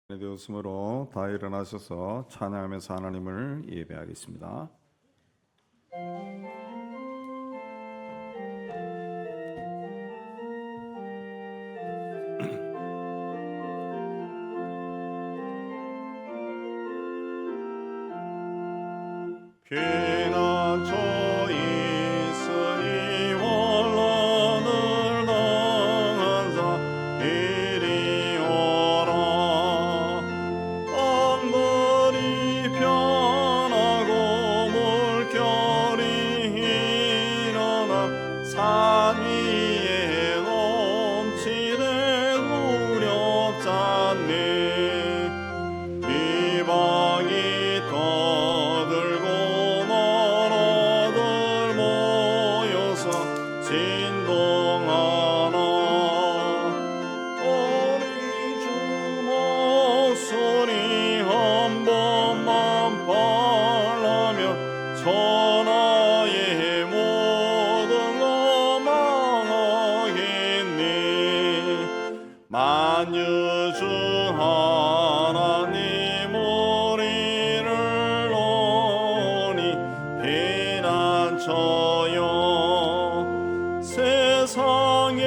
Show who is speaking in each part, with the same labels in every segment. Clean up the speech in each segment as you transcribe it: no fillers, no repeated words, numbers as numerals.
Speaker 1: 되었으므로 다 일어나셔서 찬양하면서 하나님을 예배하겠습니다. 피난처 있으니 원한을 당한 자 이리 오라. 땅들이 변하고 물결이 일어나 산 위에 넘치되 두렵잖니. 이방이 떠들고 나라들 모여서 진동하나. 우리 주 목소리 한 번만 parla며 천하의 모든 것 망하겠니. 만유주 하나님 우리를 오니 피난처여. 세상의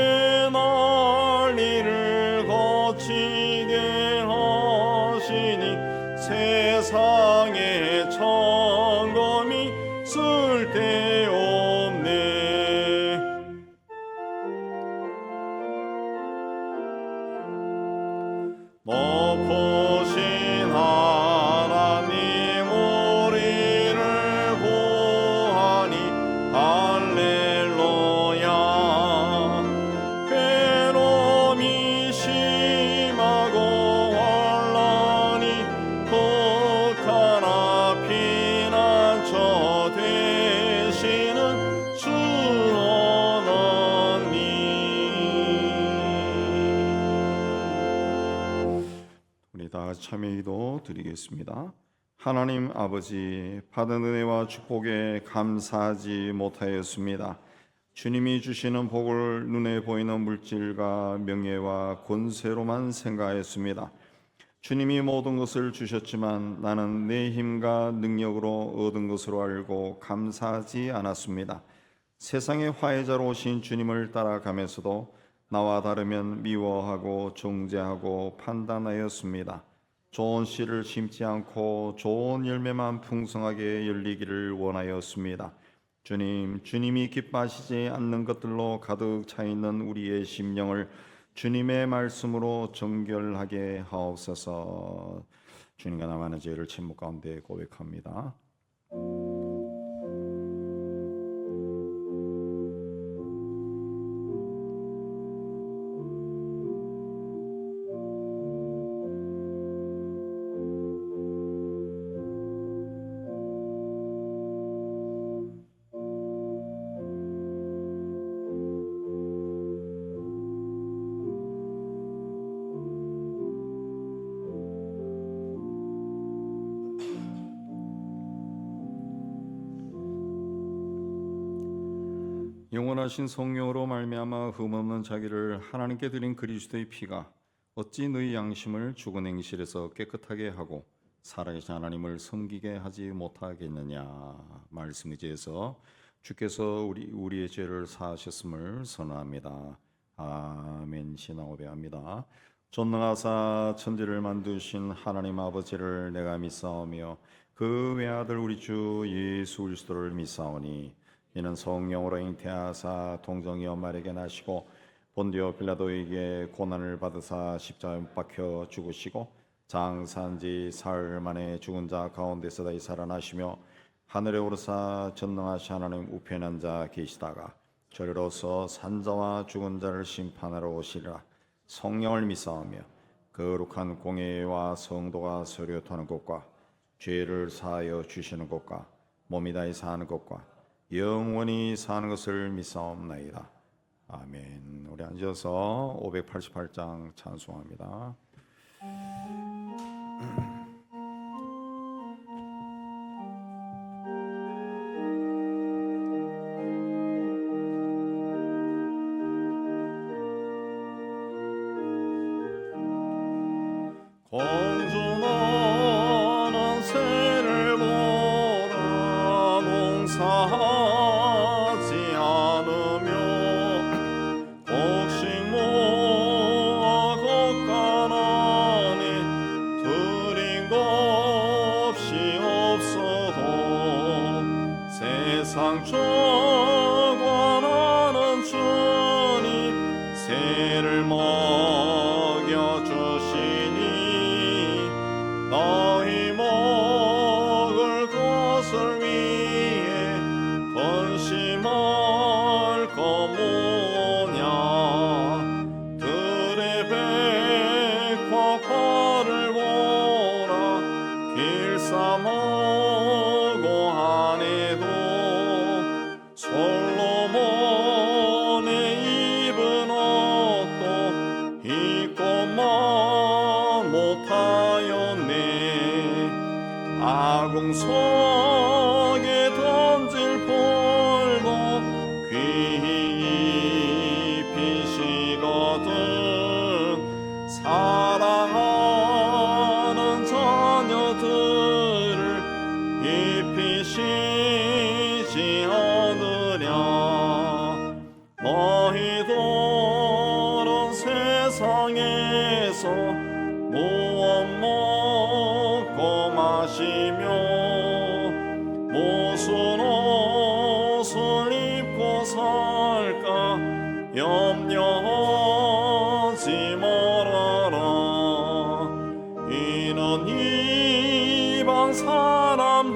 Speaker 1: 난리를 거치게 하시니 세상의 점검이 쓸데없네. 높으신 하나님 우리를 구하니 할렐루야. 괴로움이 심하고 환난이 극하나 피난처 되시는 주 하나님. 우리 다 같이 참여기도 드리겠습니다. 하나님 아버지, 받은 은혜와 축복에 감사하지 못하였습니다. 주님이 주시는 복을 눈에 보이는 물질과 명예와 권세로만 생각하였습니다. 주님이 모든 것을 주셨지만 나는 내 힘과 능력으로 얻은 것으로 알고 감사하지 않았습니다. 세상의 화해자로 오신 주님을 따라가면서도 나와 다르면 미워하고 정죄하고 판단하였습니다. 좋은 씨를 심지 않고 좋은 열매만 풍성하게 열리기를 원하였습니다. 주님이 기뻐하시지 않는 것들로 가득 차 있는 우리의 심령을 주님의 말씀으로 정결하게 하옵소서. 주님과 나만의 죄를 침묵 가운데 고백합니다. 영원하신 성령으로 말미암아 흠없는 자기를 하나님께 드린 그리스도의 피가 어찌 너희 양심을 죽은 행실에서 깨끗하게 하고 살아계신 하나님을 섬기게 하지 못하겠느냐. 말씀 의지해서 주께서 우리의 죄를 사하셨음을 선언합니다. 아멘. 신앙 고백합니다. 전능하사 천지를 만드신 하나님 아버지를 내가 믿사오며 그 외아들 우리 주 예수 그리스도를 믿사오니 이는 성령으로 잉태하사 동정이 엄마에게 나시고 본디오 빌라도에게 고난을 받으사 십자가에 못 박혀 죽으시고 장사한 지 사흘 만에 죽은 자 가운데서 다시 살아나시며 하늘에 오르사 전능하신 하나님 우편에 앉아 계시다가 저리로서 산자와 죽은 자를 심판하러 오시리라. 성령을 믿사오며 거룩한 공예와 성도가 서류토하는 곳과 죄를 사하여 주시는 곳과 몸이 다히 사는 곳과 영원히 사는 것을 믿사옵나이다. 아멘. 우리 앉아서 588장 찬송합니다. 공 세상에서 무엇 먹고 마시며 무슨 옷을 입고 살까 염려하지 말아라. 이는 이방 사람들이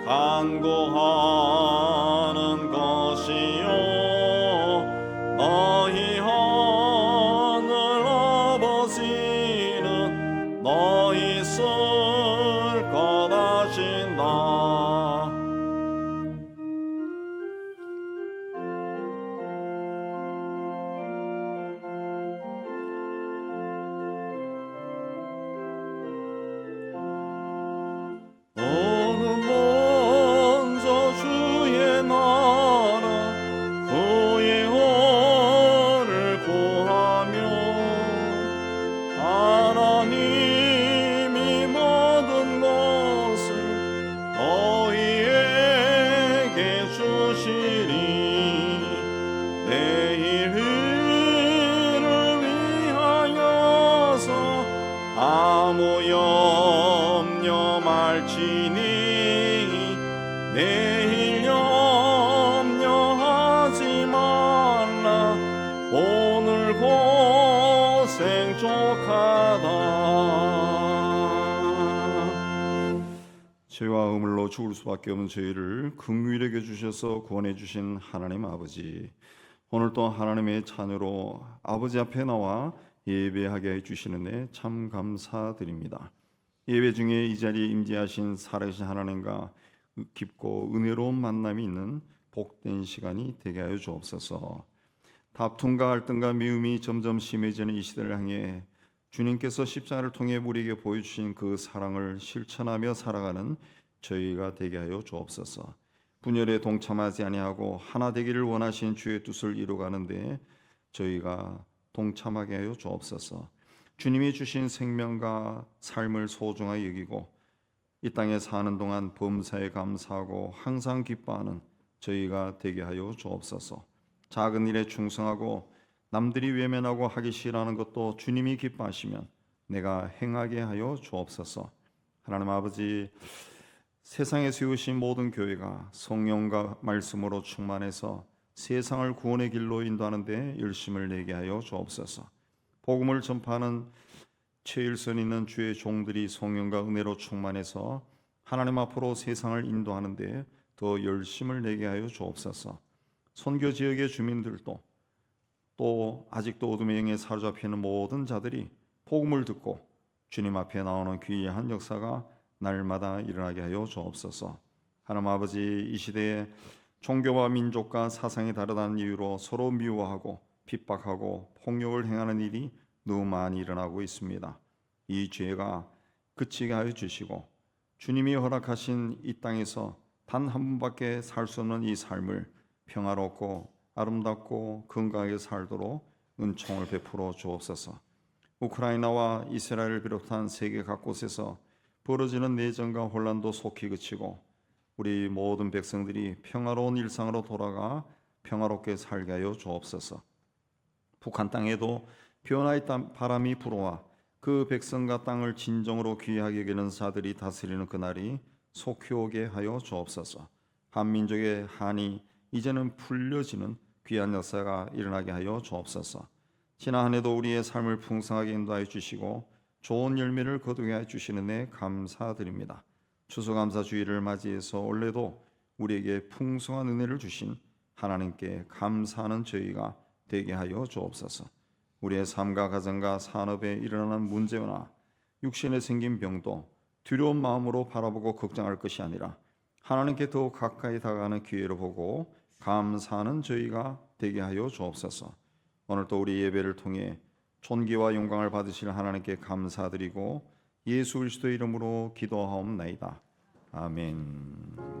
Speaker 1: 간구하는 것이요 너희 하늘 아버지는 너희 쓸 것 아신다. 너는 먼저 주의 나라 그의 의를 구하며 하나님이 모든 것을 너희에게 주시리. 내일을 위하여서 아무 염려 말지니 내일 염려하지 말라. 오늘 고생 족하다. 죄와 의물로 죽을 수밖에 없는 저희를 긍휼히 여겨 주셔서 구원해 주신 하나님 아버지, 오늘 또 하나님의 자녀로 아버지 앞에 나와 예배하게 해 주시는데 참 감사드립니다. 예배 중에 이 자리에 임재하신 살아계신 하나님과 깊고 은혜로운 만남이 있는 복된 시간이 되게 하여 주옵소서. 다툼과 갈등과 미움이 점점 심해지는 이 시대를 향해 주님께서 십자가를 통해 우리에게 보여주신 그 사랑을 실천하며 살아가는 저희가 되게 하여 주옵소서. 분열에 동참하지 아니하고 하나 되기를 원하신 주의 뜻을 이루가는데 저희가 동참하게 하여 주옵소서. 주님이 주신 생명과 삶을 소중하게 여기고 이 땅에 사는 동안 범사에 감사하고 항상 기뻐하는 저희가 되게 하여 주옵소서. 작은 일에 충성하고 남들이 외면하고 하기 싫어하는 것도 주님이 기뻐하시면 내가 행하게 하여 주옵소서. 하나님 아버지, 세상에 세우신 모든 교회가 성령과 말씀으로 충만해서 세상을 구원의 길로 인도하는 데 열심을 내게 하여 주옵소서. 복음을 전파하는 최일선 있는 주의 종들이 성령과 은혜로 충만해서 하나님 앞으로 세상을 인도하는 데 더 열심을 내게 하여 주옵소서. 선교 지역의 주민들도 또 아직도 어둠의 영에 사로잡혀 있는 모든 자들이 복음을 듣고 주님 앞에 나오는 귀한 역사가 날마다 일어나게 하여 주옵소서. 하나님 아버지, 이 시대에 종교와 민족과 사상이 다르다는 이유로 서로 미워하고 핍박하고 폭력을 행하는 일이 너무 많이 일어나고 있습니다. 이 죄가 그치게 하여 주시고 주님이 허락하신 이 땅에서 단 한 번밖에 살 수 없는 이 삶을 평화롭고 아름답고 건강하게 살도록 은총을 베풀어 주옵소서. 우크라이나와 이스라엘을 비롯한 세계 각곳에서 벌어지는 내전과 혼란도 속히 그치고 우리 모든 백성들이 평화로운 일상으로 돌아가 평화롭게 살게 하여 주옵소서. 북한 땅에도 변화의 바람이 불어와 그 백성과 땅을 진정으로 귀하게 여기는 자들이 다스리는 그날이 속히 오게 하여 주옵소서. 한민족의 한이 이제는 풀려지는 귀한 역사가 일어나게 하여 주옵소서. 지난 한 해도 우리의 삶을 풍성하게 인도하여 주시고 좋은 열매를 거두게 해 주시는 데 감사드립니다. 추수감사 주일을 맞이해서 올해도 우리에게 풍성한 은혜를 주신 하나님께 감사하는 저희가 되게 하여 주옵소서. 우리의 삶과 가정과 산업에 일어나는 문제나 육신에 생긴 병도 두려운 마음으로 바라보고 걱정할 것이 아니라 하나님께 더 가까이 다가가는 기회로 보고 감사하는 저희가 되게 하여 주옵소서. 오늘 또 우리 예배를 통해 존귀와 영광을 받으실 하나님께 감사드리고 예수 그리스도의 이름으로 기도하옵나이다. 아멘.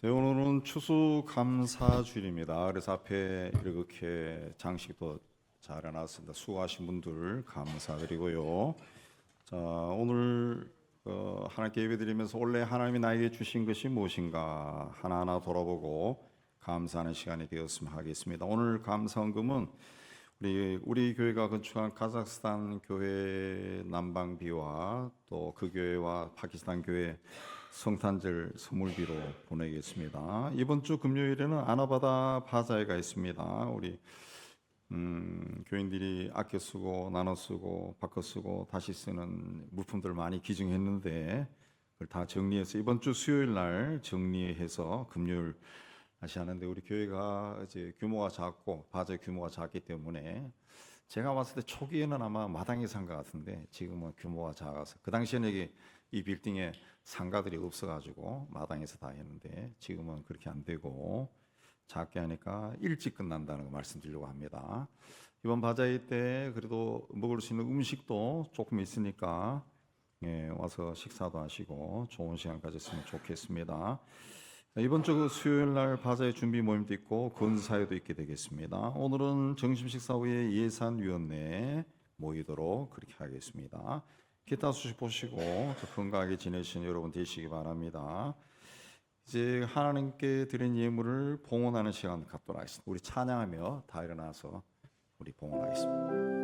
Speaker 1: 네, 오늘은 추수감사주일입니다. 그래서 앞에 이렇게 장식도 잘 해놨습니다. 수고하신 분들 감사드리고요. 자, 오늘 하나님께 예배드리면서 원래 하나님이 나에게 주신 것이 무엇인가 하나하나 돌아보고 감사하는 시간이 되었으면 하겠습니다. 오늘 감사헌금은 우리 교회가 건축한 카자흐스탄 교회 난방비와 또 그 교회와 파키스탄 교회 성탄절 선물비로 보내겠습니다. 이번 주 금요일에는 아나바다 바자회가 있습니다. 우리 교인들이 아껴 쓰고 나눠 쓰고 바꿔 쓰고 다시 쓰는 물품들 많이 기증했는데 그걸 다 정리해서 이번 주 수요일 날 정리해서 금요일 다시 하는데, 우리 교회가 이제 규모가 작고 바자회 규모가 작기 때문에 제가 봤을 때 초기에는 아마 마당에서 한 것 같은데 지금은 규모가 작아서, 그 당시에는 이 빌딩에 상가들이 없어가지고 마당에서 다 했는데 지금은 그렇게 안 되고 작게 하니까 일찍 끝난다는 거 말씀드리려고 합니다. 이번 바자회 때 그래도 먹을 수 있는 음식도 조금 있으니까 와서 식사도 하시고 좋은 시간 가졌으면 좋겠습니다. 이번 주 수요일 날 바자회 준비 모임도 있고 건사회도 있게 되겠습니다. 오늘은 점심 식사 후에 예산위원회 모이도록 그렇게 하겠습니다. 기타 소식 보시고 건강하게 지내시는 여러분 되시기 바랍니다. 이제 하나님께 드린 예물을 봉헌하는 시간 갖도록 하겠습니다. 우리 찬양하며 다 일어나서 우리 봉헌하겠습니다.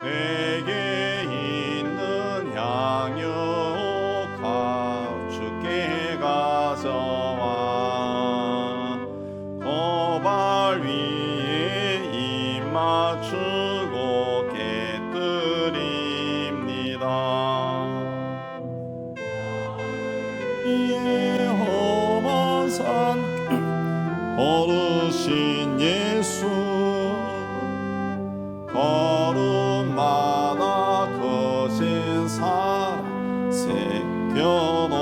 Speaker 1: 내게 있는 양육과 주께 가져와 고발 위에 입 맞추고 깨뜨립니다. 예 험한 산 걸으신 예수 걸음마다 거센 사랑 새겨놓았네.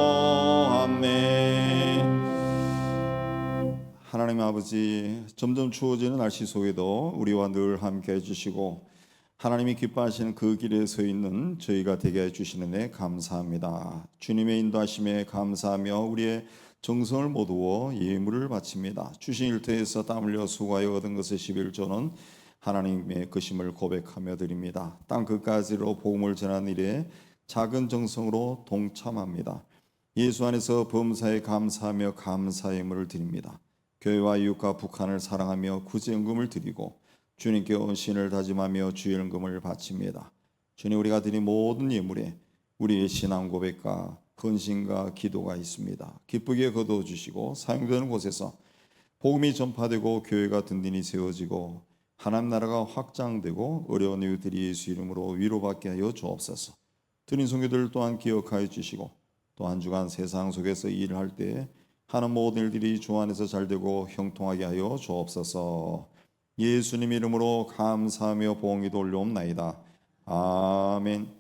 Speaker 1: 하나님 아버지, 점점 추워지는 날씨 속에도 우리와 늘 함께 해주시고 하나님이 기뻐하시는 그 길에 서 있는 저희가 되게 해주시는 데 감사합니다. 주님의 인도하심에 감사하며 우리의 정성을 모두어 예물을 바칩니다. 주신 일터에서 땀 흘려 수고하여 얻은 것의 11조는 하나님의 것임을 고백하며 드립니다. 땅 끝까지로 복음을 전하는 일에 작은 정성으로 동참합니다. 예수 안에서 범사에 감사하며 감사의 예물을 드립니다. 교회와 이웃과 북한을 사랑하며 구제연금을 드리고 주님께 헌신을 다짐하며 주연금을 바칩니다. 주님, 우리가 드린 모든 예물에 우리의 신앙 고백과 헌신과 기도가 있습니다. 기쁘게 거두어주시고 사용되는 곳에서 복음이 전파되고 교회가 든든히 세워지고 하나님 나라가 확장되고 어려운 이웃들이 예수 이름으로 위로받게 하여 주옵소서. 드린 성교들 또한 기억하여 주시고 또 한 주간 세상 속에서 일할 때 하는 모든 일들이 주 안에서 잘되고 형통하게 하여 주옵소서. 예수님 이름으로 감사하며 봉기도 올려옵나이다. 아멘.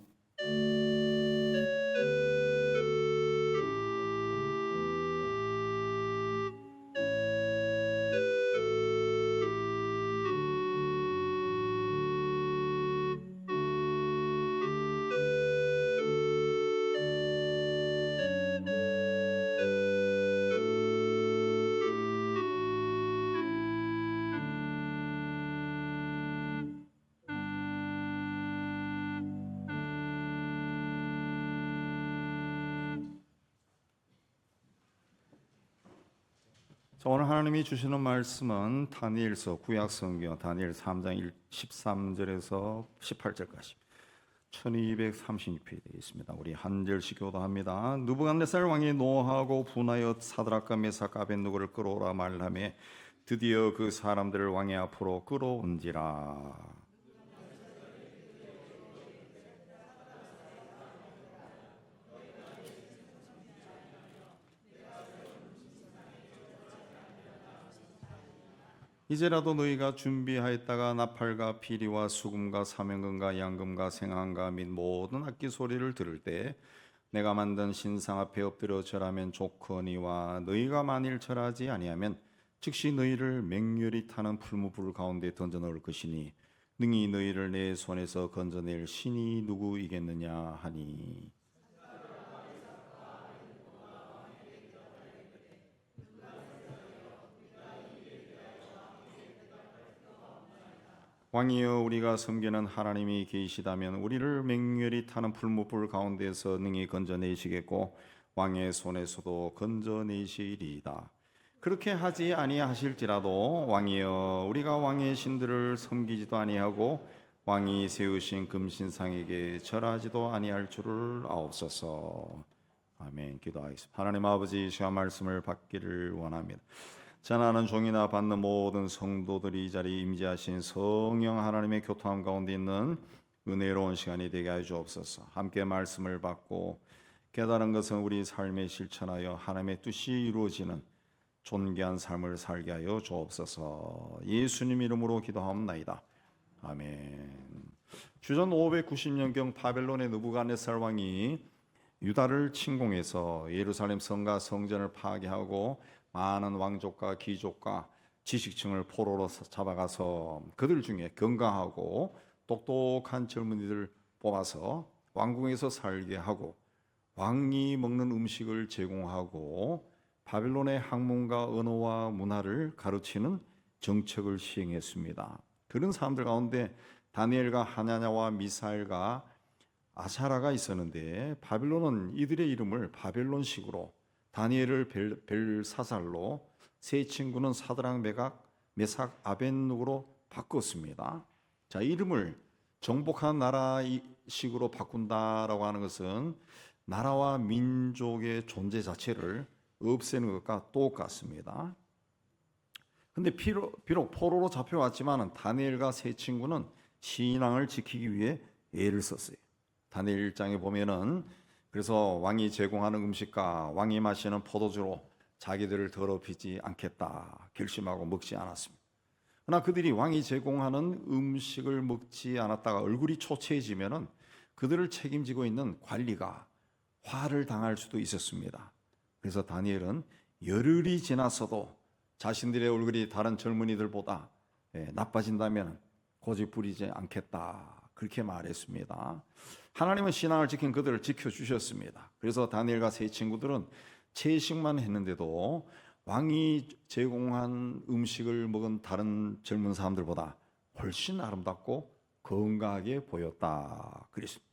Speaker 1: 자, 오늘 하나님이 주시는 말씀은 다니엘서 구약성경 다니엘 3장 13절에서 18절까지 1236페이지에 있습니다. 우리 한 절씩 교도합니다. 느부갓네살 왕이 노하고 분하여 사드락과 메삭 아벳느고를 끌어오라 말하며 드디어 그 사람들을 왕의 앞으로 끌어온지라. 이제라도 너희가 준비하였다가 나팔과 피리와 수금과 사명금과 양금과 생황과 및 모든 악기 소리를 들을 때 내가 만든 신상 앞에 엎드려 절하면 좋거니와 너희가 만일 절하지 아니하면 즉시 너희를 맹렬히 타는 풀무불 가운데 던져 넣을 것이니 능히 너희를 내 손에서 건져낼 신이 누구이겠느냐 하니. 왕이여 우리가 섬기는 하나님이 계시다면 우리를 맹렬히 타는 풀무불 가운데서 능히 건져내시겠고 왕의 손에서도 건져내시리이다. 그렇게 하지 아니하실지라도 왕이여 우리가 왕의 신들을 섬기지도 아니하고 왕이 세우신 금신상에게 절하지도 아니할 줄을 아옵소서. 아멘. 기도하겠습니다. 하나님 아버지, 시간 말씀을 받기를 원합니다. 전하는 종이나 받는 모든 성도들이 이 자리에 임재하신 성령 하나님의 교통함 가운데 있는 은혜로운 시간이 되게 하여 주옵소서. 함께 말씀을 받고 깨달은 것은 우리 삶에 실천하여 하나님의 뜻이 이루어지는 존귀한 삶을 살게 하여 주옵소서. 예수님 이름으로 기도하옵나이다. 아멘. 주전 590년경 바벨론의 느부갓네살 왕이 유다를 침공해서 예루살렘 성과 성전을 파괴하고 많은 왕족과 귀족과 지식층을 포로로 잡아가서 그들 중에 건강하고 똑똑한 젊은이들 뽑아서 왕궁에서 살게 하고 왕이 먹는 음식을 제공하고 바벨론의 학문과 언어와 문화를 가르치는 정책을 시행했습니다. 그런 사람들 가운데 다니엘과 하나냐와 미사엘과 아사라가 있었는데 바벨론은 이들의 이름을 바벨론식으로 다니엘을 벨사살로 세 친구는 사드락 메삭 아벤누고로 바꿨습니다. 자, 이름을 정복한 나라식으로 바꾼다라고 하는 것은 나라와 민족의 존재 자체를 없애는 것과 똑같습니다. 근데 비록 포로로 잡혀왔지만 다니엘과 세 친구는 신앙을 지키기 위해 애를 썼어요. 다니엘 1장에 보면은 그래서 왕이 제공하는 음식과 왕이 마시는 포도주로 자기들을 더럽히지 않겠다 결심하고 먹지 않았습니다. 그러나 그들이 왕이 제공하는 음식을 먹지 않았다가 얼굴이 초췌해지면은 그들을 책임지고 있는 관리가 화를 당할 수도 있었습니다. 그래서 다니엘은 열흘이 지났어도 자신들의 얼굴이 다른 젊은이들보다 나빠진다면 고집 부리지 않겠다 그렇게 말했습니다. 하나님은 신앙을 지킨 그들을 지켜주셨습니다. 그래서 다니엘과 세 친구들은 채식만 했는데도 왕이 제공한 음식을 먹은 다른 젊은 사람들보다 훨씬 아름답고 건강하게 보였다 그랬습니다.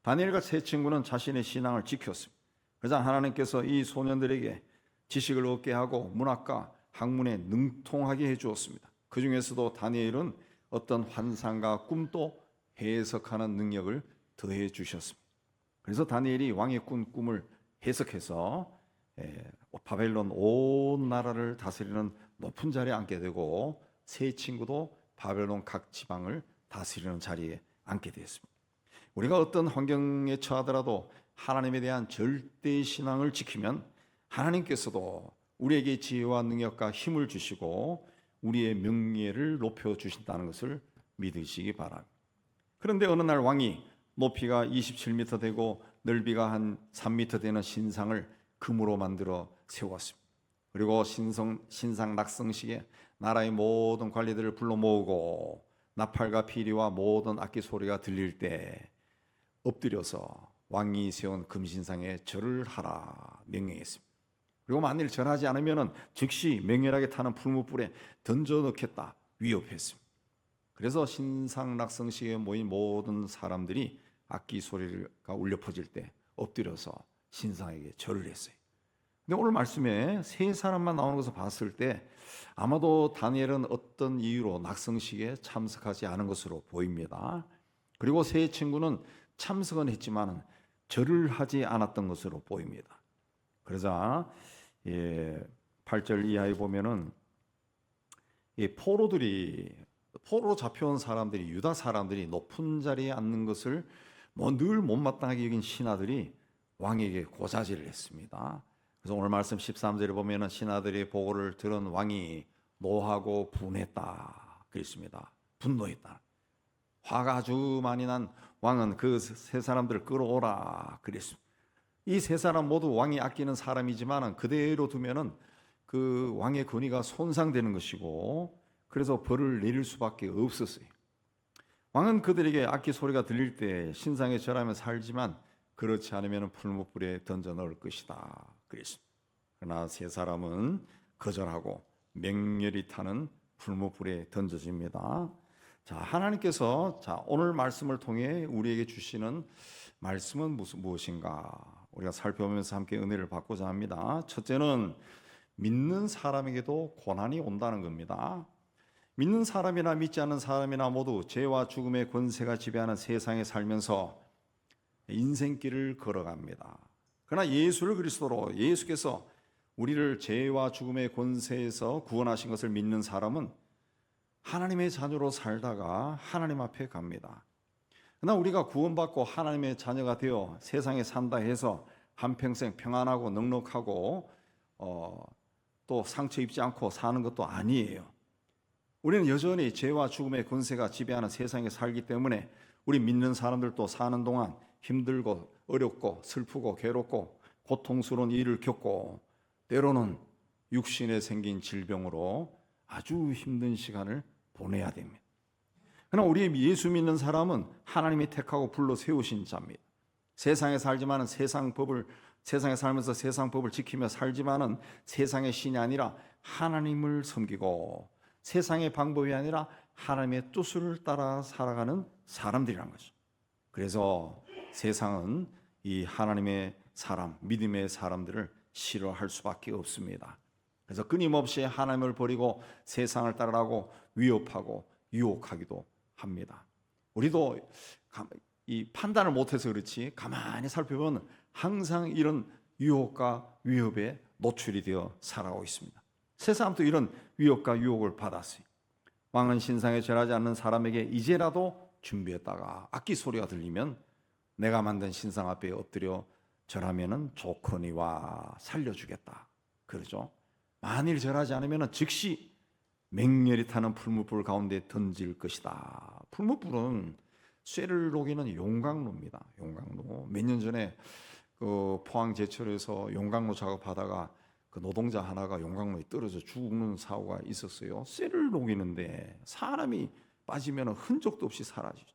Speaker 1: 다니엘과 세 친구는 자신의 신앙을 지켰습니다. 그래서 하나님께서 이 소년들에게 지식을 얻게 하고 문학과 학문에 능통하게 해주었습니다. 그 중에서도 다니엘은 어떤 환상과 꿈도 해석하는 능력을 더해 주셨습니다. 그래서 다니엘이 왕의 꾼 꿈을 해석해서 바벨론 온 나라를 다스리는 높은 자리에 앉게 되고 세 친구도 바벨론 각 지방을 다스리는 자리에 앉게 되었습니다. 우리가 어떤 환경에 처하더라도 하나님에 대한 절대 신앙을 지키면 하나님께서도 우리에게 지혜와 능력과 힘을 주시고 우리의 명예를 높여 주신다는 것을 믿으시기 바랍니다. 그런데 어느 날 왕이 높이가 27m 되고 넓이가 한 3m 되는 신상을 금으로 만들어 세웠습니다. 그리고 신상 낙성식에 나라의 모든 관리들을 불러 모으고 나팔과 피리와 모든 악기 소리가 들릴 때 엎드려서 왕이 세운 금신상에 절을 하라 명령했습니다. 그리고 만일 절하지 않으면 즉시 맹렬하게 타는 풀무불에 던져 넣겠다 위협했습니다. 그래서 신상 낙성식에 모인 모든 사람들이 악기 소리가 울려 퍼질 때 엎드려서 신상에게 절을 했어요. 근데 오늘 말씀에 세 사람만 나오는 것을 봤을 때 아마도 다니엘은 어떤 이유로 낙성식에 참석하지 않은 것으로 보입니다. 그리고 세 친구는 참석은 했지만 절을 하지 않았던 것으로 보입니다. 그러자 8절 이하에 보면은 포로로 잡혀온 사람들이 유다 사람들이 높은 자리에 앉는 것을 늘 못마땅하게 여긴 신하들이 왕에게 고자질을 했습니다. 그래서 오늘 말씀 13절에 보면은 신하들의 보고를 들은 왕이 노하고 분했다 그랬습니다. 분노했다. 화가 아주 많이 난 왕은 그 세 사람들을 끌어오라 그랬습니다. 이 세 사람 모두 왕이 아끼는 사람이지만 그대로 두면은 그 왕의 권위가 손상되는 것이고 그래서 벌을 내릴 수밖에 없었어요. 왕은 그들에게 악기 소리가 들릴 때 신상에 절하며 살지만 그렇지 않으면 풀무불에 던져 넣을 것이다 그랬습니다. 그러나 세 사람은 거절하고 맹렬히 타는 풀무불에 던져집니다. 자, 하나님께서 오늘 말씀을 통해 우리에게 주시는 말씀은 무엇인가 우리가 살펴보면서 함께 은혜를 받고자 합니다. 첫째는 믿는 사람에게도 고난이 온다는 겁니다. 믿는 사람이나 믿지 않는 사람이나 모두 죄와 죽음의 권세가 지배하는 세상에 살면서 인생길을 걸어갑니다. 그러나 예수를 그리스도로 예수께서 우리를 죄와 죽음의 권세에서 구원하신 것을 믿는 사람은 하나님의 자녀로 살다가 하나님 앞에 갑니다. 그러나 우리가 구원받고 하나님의 자녀가 되어 세상에 산다 해서 한평생 평안하고 넉넉하고 또 상처 입지 않고 사는 것도 아니에요. 우리는 여전히 죄와 죽음의 권세가 지배하는 세상에 살기 때문에 우리 믿는 사람들도 사는 동안 힘들고 어렵고 슬프고 괴롭고 고통스러운 일을 겪고 때로는 육신에 생긴 질병으로 아주 힘든 시간을 보내야 됩니다. 그러나 우리 예수 믿는 사람은 하나님이 택하고 불러 세우신 자입니다. 세상에 살지만은 세상에 살면서 세상 법을 지키며 살지만은 세상의 신이 아니라 하나님을 섬기고 세상의 방법이 아니라 하나님의 뜻을 따라 살아가는 사람들이란 거죠. 그래서 세상은 이 하나님의 사람, 믿음의 사람들을 싫어할 수밖에 없습니다. 그래서 끊임없이 하나님을 버리고 세상을 따르라고 위협하고 유혹하기도 합니다. 우리도 이 판단을 못해서 그렇지 가만히 살펴보면 항상 이런 유혹과 위협에 노출이 되어 살아오고 있습니다. 세 사람도 이런 위협과 유혹을 받았어요. 왕은 신상에 절하지 않는 사람에게 이제라도 준비했다가 악기 소리가 들리면 내가 만든 신상 앞에 엎드려 절하면은 좋거니와 살려주겠다 그러죠. 만일 절하지 않으면 즉시 맹렬히 타는 풀무불 가운데 던질 것이다. 풀무불은 쇠를 녹이는 용광로입니다. 용광로. 몇 년 전에 그 포항 제철에서 용광로 작업하다가 그 노동자 하나가 용광로에 떨어져 죽는 사고가 있었어요. 쇠를 녹이는데 사람이 빠지면 흔적도 없이 사라지죠.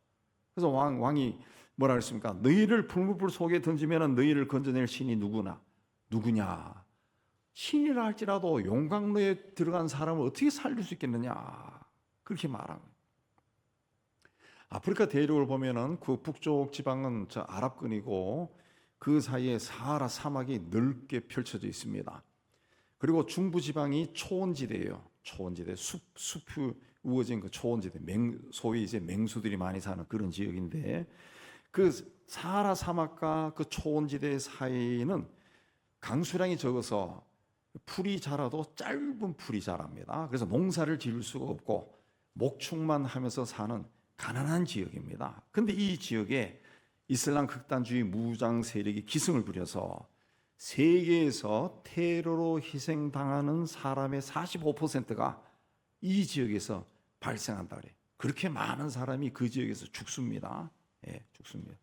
Speaker 1: 그래서 왕이 뭐라 그랬습니까? 너희를 풀무불 속에 던지면 너희를 건져낼 신이 누구냐? 신이라 할지라도 용광로에 들어간 사람을 어떻게 살릴 수 있겠느냐? 그렇게 말한 거예요. 아프리카 대륙을 보면은 그 북쪽 지방은 아랍권이고 그 사이에 사하라 사막이 넓게 펼쳐져 있습니다. 그리고 중부 지방이 초원지대예요. 초원지대, 숲이 우거진 그 초원지대, 소위 이제 맹수들이 많이 사는 그런 지역인데 그 사하라 사막과 그 초원지대 사이는 강수량이 적어서 풀이 자라도 짧은 풀이 자랍니다. 그래서 농사를 지을 수가 없고 목축만 하면서 사는 가난한 지역입니다. 그런데 이 지역에 이슬람 극단주의 무장 세력이 기승을 부려서 세계에서 테러로 희생당하는 사람의 45%가 이 지역에서 발생한다 그래요. 그렇게 많은 사람이 그 지역에서 죽습니다. 예, 죽습니다.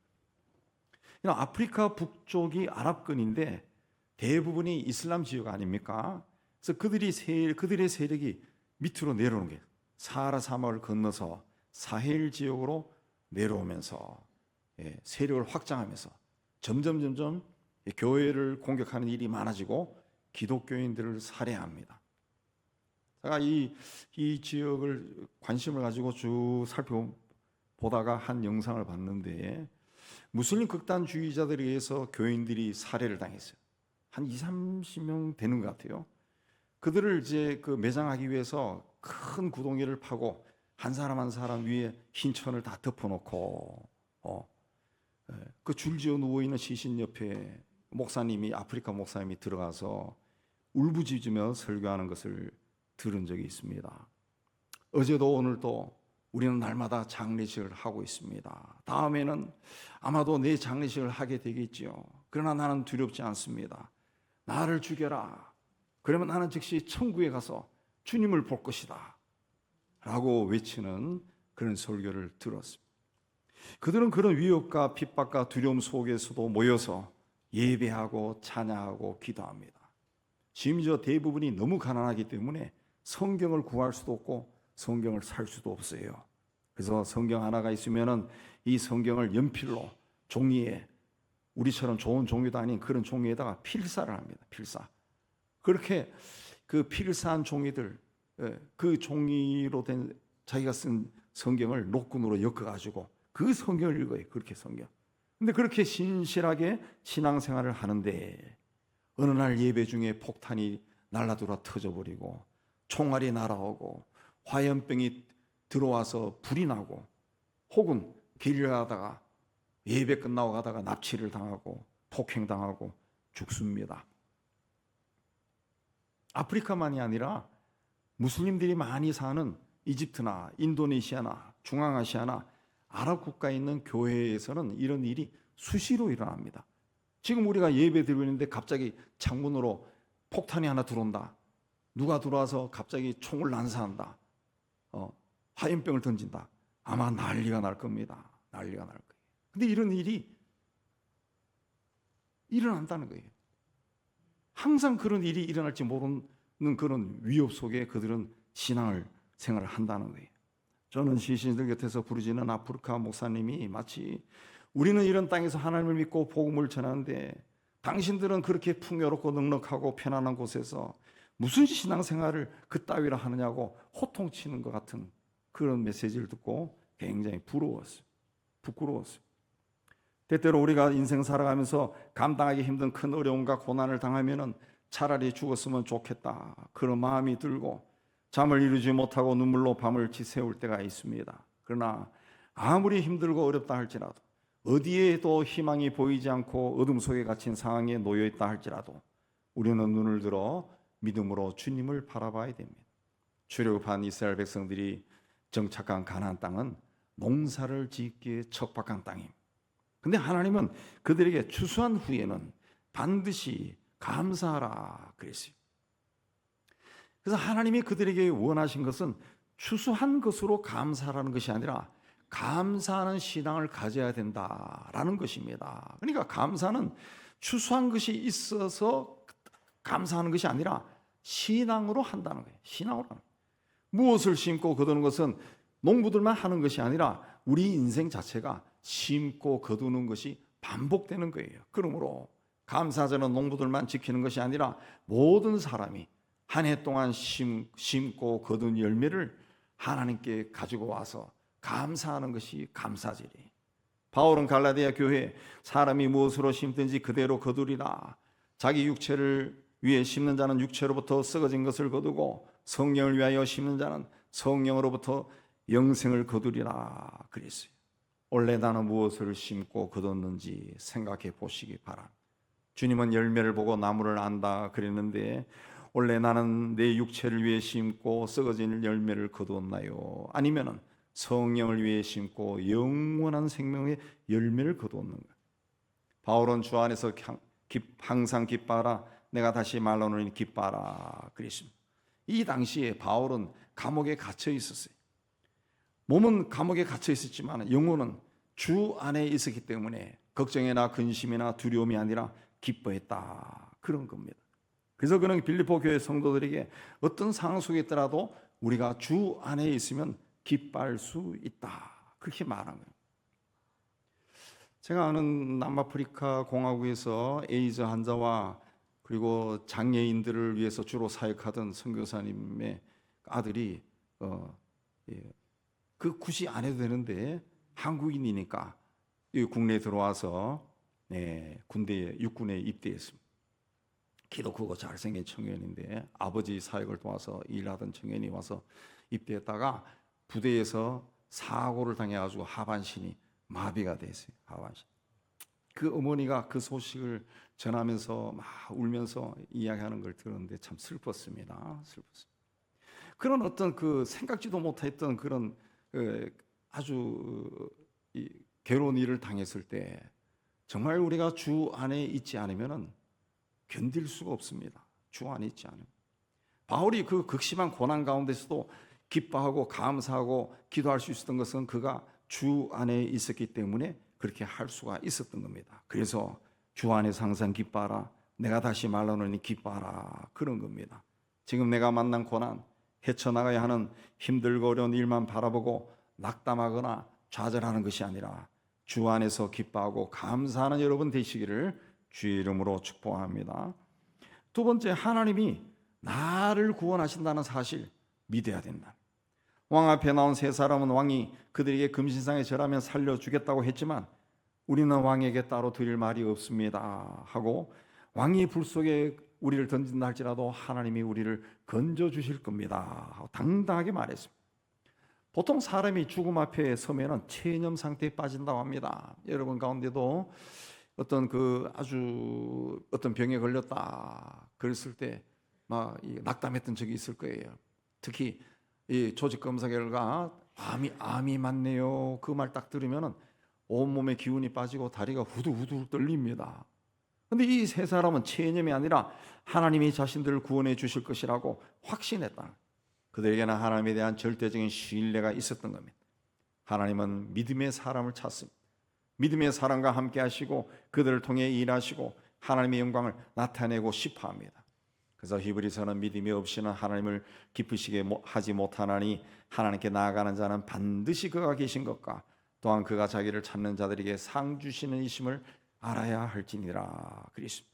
Speaker 1: 아프리카 북쪽이 아랍권인데 대부분이 이슬람 지역 아닙니까? 그래서 그들의 세력이 밑으로 내려오는 게 사하라 사막을 건너서 사헬 지역으로 내려오면서 세력을 확장하면서 점점 교회를 공격하는 일이 많아지고 기독교인들을 살해합니다. 제가 이 지역을 관심을 가지고 쭉 살펴보다가 한 영상을 봤는데 무슬림 극단주의자들에 의해서 교인들이 살해를 당했어요. 한 20-30명 되는 것 같아요. 그들을 이제 그 매장하기 위해서 큰 구덩이를 파고 한 사람 한 사람 위에 흰 천을 다 덮어놓고 그 줄지어 누워있는 시신 옆에 아프리카 목사님이 들어가서 울부짖으며 설교하는 것을 들은 적이 있습니다. 어제도 오늘도 우리는 날마다 장례식을 하고 있습니다. 다음에는 아마도 내 장례식을 하게 되겠지요. 그러나 나는 두렵지 않습니다. 나를 죽여라. 그러면 나는 즉시 천국에 가서 주님을 볼 것이다. 라고 외치는 그런 설교를 들었습니다. 그들은 그런 위협과 핍박과 두려움 속에서도 모여서 예배하고 찬양하고 기도합니다. 심지어 대부분이 너무 가난하기 때문에 성경을 구할 수도 없고 성경을 살 수도 없어요. 그래서 성경 하나가 있으면은 이 성경을 연필로 종이에, 우리처럼 좋은 종이도 아닌 그런 종이에다가 필사를 합니다. 필사. 그렇게 그 필사한 종이들, 그 종이로 된 자기가 쓴 성경을 녹군으로 엮어가지고 그 성경을 읽어요. 그렇게 성경. 근데 그렇게 신실하게 신앙생활을 하는데 어느 날 예배 중에 폭탄이 날라들어 터져버리고 총알이 날아오고 화염병이 들어와서 불이 나고, 혹은 길을 가다가 예배 끝나고 가다가 납치를 당하고 폭행당하고 죽습니다. 아프리카만이 아니라 무슬림들이 많이 사는 이집트나 인도네시아나 중앙아시아나 아랍 국가에 있는 교회에서는 이런 일이 수시로 일어납니다. 지금 우리가 예배 드리고 있는데 갑자기 창문으로 폭탄이 하나 들어온다. 누가 들어와서 갑자기 총을 난사한다. 화염병을 던진다. 아마 난리가 날 겁니다. 난리가 날 거예요. 근데 이런 일이 일어난다는 거예요. 항상 그런 일이 일어날지 모르는 그런 위협 속에 그들은 생활을 한다는 거예요. 저는 시신들 곁에서 부르짖는 아프리카 목사님이 마치 우리는 이런 땅에서 하나님을 믿고 복음을 전하는데 당신들은 그렇게 풍요롭고 넉넉하고 편안한 곳에서 무슨 신앙생활을 그따위로 하느냐고 호통치는 것 같은 그런 메시지를 듣고 굉장히 부끄러웠어요. 때때로 우리가 인생 살아가면서 감당하기 힘든 큰 어려움과 고난을 당하면은 차라리 죽었으면 좋겠다, 그런 마음이 들고 잠을 이루지 못하고 눈물로 밤을 지새울 때가 있습니다. 그러나 아무리 힘들고 어렵다 할지라도, 어디에도 희망이 보이지 않고 어둠 속에 갇힌 상황에 놓여 있다 할지라도 우리는 눈을 들어 믿음으로 주님을 바라봐야 됩니다. 출애굽한 이스라엘 백성들이 정착한 가나안 땅은 농사를 짓기에 척박한 땅입니다. 근데 하나님은 그들에게 추수한 후에는 반드시 감사하라 그랬어요. 그래서 하나님이 그들에게 원하신 것은 추수한 것으로 감사하라는 것이 아니라 감사하는 신앙을 가져야 된다라는 것입니다. 그러니까 감사는 추수한 것이 있어서 감사하는 것이 아니라 신앙으로 한다는 거예요. 신앙으로. 무엇을 심고 거두는 것은 농부들만 하는 것이 아니라 우리 인생 자체가 심고 거두는 것이 반복되는 거예요. 그러므로 감사절은 농부들만 지키는 것이 아니라 모든 사람이 한 해 동안 심고 거둔 열매를 하나님께 가지고 와서 감사하는 것이 감사절이에요. 바울은 갈라디아 교회에 사람이 무엇으로 심든지 그대로 거두리라. 자기 육체를 위해 심는 자는 육체로부터 썩어진 것을 거두고 성령을 위하여 심는 자는 성령으로부터 영생을 거두리라 그랬어요. 원래 나는 무엇을 심고 거뒀는지 생각해 보시기 바랍니다. 주님은 열매를 보고 나무를 안다 그랬는데 원래 나는 내 육체를 위해 심고 썩어진 열매를 거두었나요? 아니면은 성령을 위해 심고 영원한 생명의 열매를 거두었는가? 바울은 주 안에서 항상 기뻐하라. 내가 다시 말하노니 기뻐하라 그랬습니다. 이 당시에 바울은 감옥에 갇혀 있었어요. 몸은 감옥에 갇혀 있었지만 영혼은 주 안에 있었기 때문에 걱정이나 근심이나 두려움이 아니라 기뻐했다, 그런 겁니다. 그래서 그는 빌립보 교회 성도들에게 어떤 상황 속에 있더라도 우리가 주 안에 있으면 기뻐할 수 있다, 그렇게 말한 거예요. 제가 아는 남아프리카 공화국에서 에이즈 환자와 그리고 장애인들을 위해서 주로 사역하던 선교사님의 아들이 그 굳이 안 해도 되는데 한국인이니까 국내에 들어와서 군대에 육군에 입대했습니다. 키도 크고 잘생긴 청년인데 아버지 사역을 도와서 일하던 청년이 와서 입대했다가 부대에서 사고를 당해가지고 하반신이 마비가 됐어요. 하반신. 그 어머니가 그 소식을 전하면서 막 울면서 이야기하는 걸 들었는데 참 슬펐습니다. 그런 어떤 그 생각지도 못했던 그런 아주 괴로운 일을 당했을 때 정말 우리가 주 안에 있지 않으면은 견딜 수가 없습니다. 주 안에 있지 않으면. 바울이 그 극심한 고난 가운데서도 기뻐하고 감사하고 기도할 수 있었던 것은 그가 주 안에 있었기 때문에 그렇게 할 수가 있었던 겁니다. 그래서 주 안에서 항상 기뻐하라. 내가 다시 말하노니 기뻐하라, 그런 겁니다. 지금 내가 만난 고난, 헤쳐나가야 하는 힘들고 어려운 일만 바라보고 낙담하거나 좌절하는 것이 아니라 주 안에서 기뻐하고 감사하는 여러분 되시기를 주의 이름으로 축복합니다. 두 번째, 하나님이 나를 구원하신다는 사실 믿어야 된다. 왕 앞에 나온 세 사람은 왕이 그들에게 금신상에 절하면 살려주겠다고 했지만 우리는 왕에게 따로 드릴 말이 없습니다 하고, 왕이 불 속에 우리를 던진다 할지라도 하나님이 우리를 건져주실 겁니다 하고 당당하게 말했습니다. 보통 사람이 죽음 앞에 서면은 체념 상태에 빠진다고 합니다. 여러분 가운데도 어떤 병에 걸렸다 그랬을 때 막 낙담했던 적이 있을 거예요. 특히 이 조직 검사 결과 암이 맞네요. 그 말 딱 들으면은 온몸에 기운이 빠지고 다리가 후들후들 떨립니다. 근데 이 세 사람은 체념이 아니라 하나님이 자신들을 구원해 주실 것이라고 확신했다. 그들에게는 하나님에 대한 절대적인 신뢰가 있었던 겁니다. 하나님은 믿음의 사람을 찾습니다. 믿음의 사람과 함께 하시고 그들을 통해 일하시고 하나님의 영광을 나타내고 싶어 합니다. 그래서 히브리서는 믿음이 없이는 하나님을 기쁘시게 하지 못하나니 하나님께 나아가는 자는 반드시 그가 계신 것과 또한 그가 자기를 찾는 자들에게 상 주시는 이심을 알아야 할지니라 그랬습니다.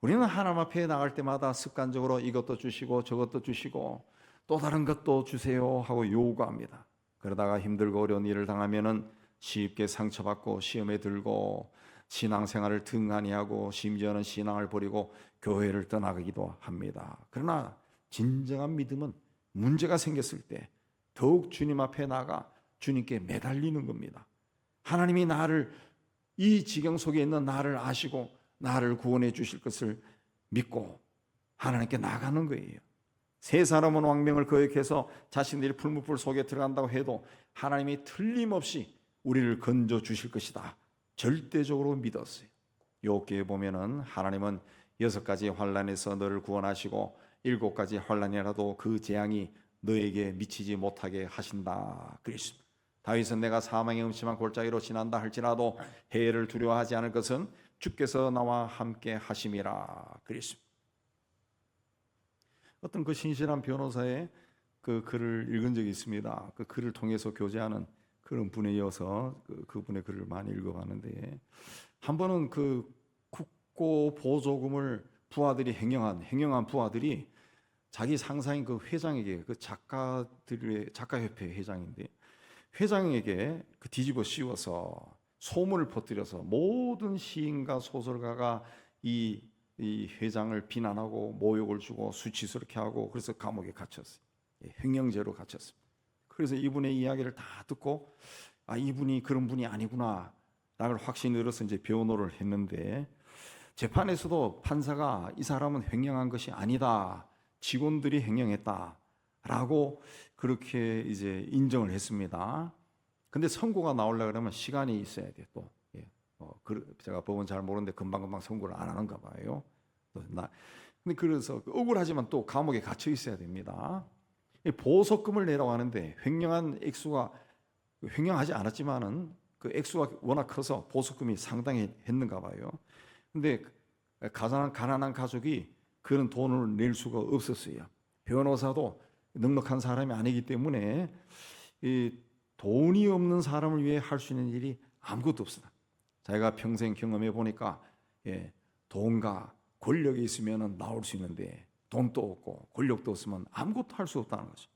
Speaker 1: 우리는 하나님 앞에 나갈 때마다 습관적으로 이것도 주시고 저것도 주시고 또 다른 것도 주세요 하고 요구합니다. 그러다가 힘들고 어려운 일을 당하면은 쉽게 상처받고 시험에 들고 신앙생활을 등한히 하고 심지어는 신앙을 버리고 교회를 떠나기도 합니다. 그러나 진정한 믿음은 문제가 생겼을 때 더욱 주님 앞에 나가 주님께 매달리는 겁니다. 하나님이 나를 이 지경 속에 있는 나를 아시고 나를 구원해 주실 것을 믿고 하나님께 나가는 거예요. 세 사람은 왕명을 거역해서 자신들이 풀무불 속에 들어간다고 해도 하나님이 틀림없이 우리를 건져 주실 것이다 절대적으로 믿었어요. 욥기에 보면은 하나님은 6가지 환난에서 너를 구원하시고 7가지 환난이라도 그 재앙이 너에게 미치지 못하게 하신다 그랬습니다. 다윗은 내가 사망의 음침한 골짜기로 지난다 할지라도 해를 두려워하지 않을 것은 주께서 나와 함께 하심이라 그랬습니다. 어떤 그 신실한 변호사의 그 글을 읽은 적이 있습니다. 그 글을 통해서 교제하는 그런 분에 이어서 그분의 글을 많이 읽어봤는데, 한 번은 그 국고 보조금을 부하들이 행영한 부하들이 자기 상사인 그 회장에게, 그 작가협회 회장인데 회장에게 그 뒤집어 씌워서 소문을 퍼뜨려서 모든 시인과 소설가가 이 회장을 비난하고 모욕을 주고 수치스럽게 하고, 그래서 감옥에 갇혔어요. 횡령죄로 갇혔습니다. 그래서 이분의 이야기를 다 듣고 이분이 그런 분이 아니구나 라는 확신이 들어서 이제 변호를 했는데, 재판에서도 판사가 이 사람은 횡령한 것이 아니다, 직원들이 횡령했다 라고 그렇게 이제 인정을 했습니다. 근데 선고가 나오려고 그러면 시간이 있어야 돼요. 또 제가 법은 잘 모르는데 금방금방 선고를 안 하는가 봐요. 근데 그래서 억울하지만 또 감옥에 갇혀 있어야 됩니다. 보석금을 내라고 하는데 횡령하지 않았지만은 그 액수가 워낙 커서 보석금이 상당히 했는가 봐요. 근데 가난한 가족이 그런 돈을 낼 수가 없었어요. 변호사도 넉넉한 사람이 아니기 때문에 이 돈이 없는 사람을 위해 할 수 있는 일이 아무것도 없습니다. 자기가 평생 경험해 보니까 돈과 권력이 있으면 나올 수 있는데 돈도 없고 권력도 없으면 아무것도 할 수 없다는 거죠.